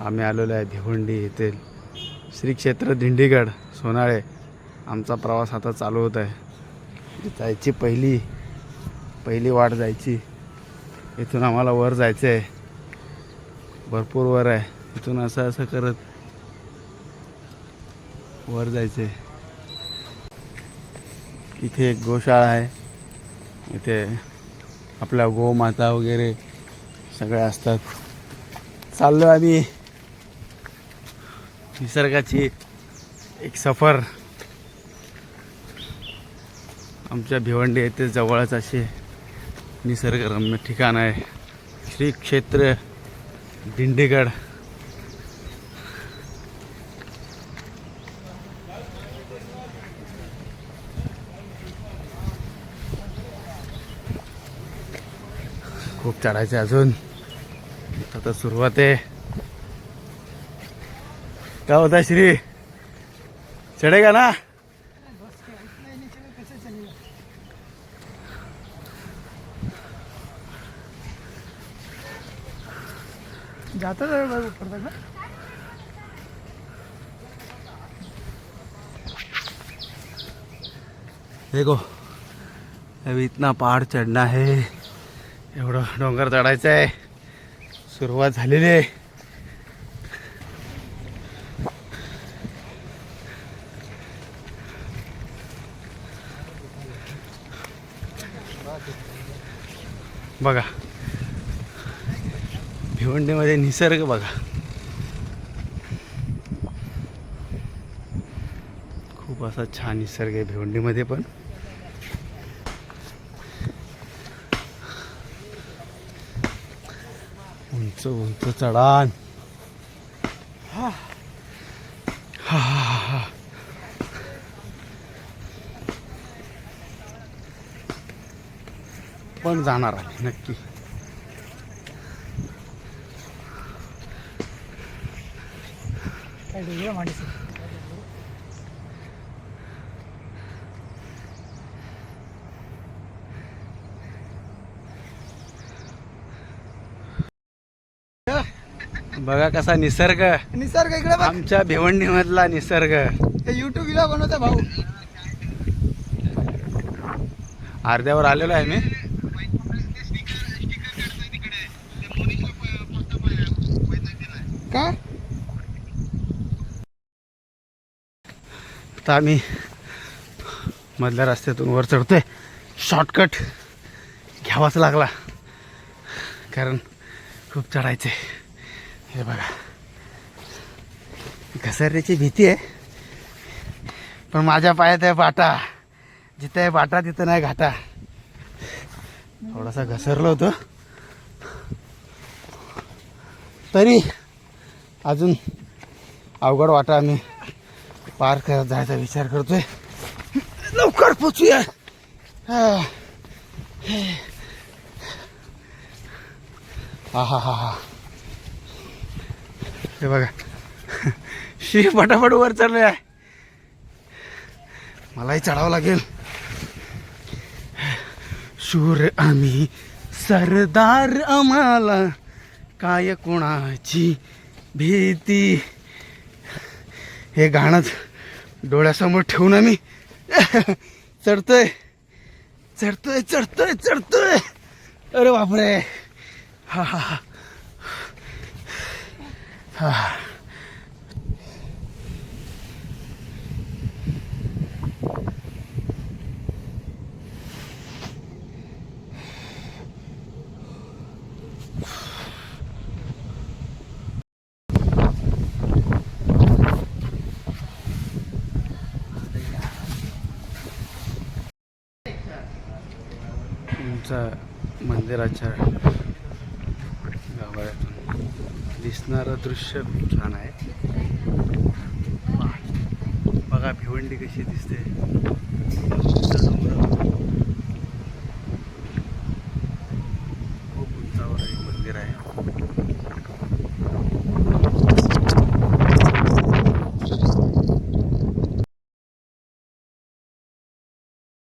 आम्ही आलेलो आहे भिवंडी येथील श्री क्षेत्र दिंडीगड सोनाळे. आमचा प्रवास आता चालू होत आहे. जायची पहिली वाट जायची. इथून आम्हाला वर जायचं आहे. भरपूर वर आहे. इथून असं करत वर जायचं आहे. इथे एक गोशाळा आहे. इथे आपल्या गोमाता वगैरे सगळे असतात. चाललो आम्ही निसर्गाची एक सफर. आमच्या भिवंडी येथे जवळच असे निसर्गरम्य ठिकाण आहे श्री क्षेत्र दिंडीगड. खूप चढायचे अजून. आता सुरुवात आहे. क्या होता श्री, चढ़ेगा ना? जाता है ऊपर तक ना. देखो अभी इतना पहाड़ चढ़ना है. एवढं डोंगर चढायचं आहे. सुरुवात झालेली आहे. बघा भिवंडीमध्ये निसर्ग बघा. खूप असा छान निसर्ग आहे भिवंडीमध्ये. पण उंच उंच चढाण. हा हा हा हा. पण जाणार आहे नक्की. बघा कसा निसर्ग इकडे आमच्या भिवंडी मधला निसर्ग. युट्यूब व्हिडिओ बनवता भाऊ. अर्ध्यावर आलेलो आहे मी. का आता आम्ही मधल्या रस्त्यातून वर चढतोय. शॉर्टकट घ्यावाच लागला कारण खूप चढायचे. हे बघा घसरण्याची भीती आहे. पण माझ्या पायात आहे बाटा. जिथे आहे बाटा तिथं नाही घाटा. थोडासा घसरलो होतो तरी अजून अवघड वाटा आम्ही पार करत जायचा विचार करतोय. लवकर पोचूया. हा हा हा हा. हे बघा शी फटाफट वर चढले आहे. मलाही चढावं लागेल. शूर आम्ही सरदार आम्हाला काय कोणाची भीती. हे गाणं डोळ्यासमोर ठेवून आम्ही चढतोय चढतोय चढतोय चढतोय. अरे बापरे. हा हा हा हा. मंदिराच्या गाभाऱ्यातून दिसणारं दृश्य खूप छान आहे. बघा भिवंडी कशी दिसते.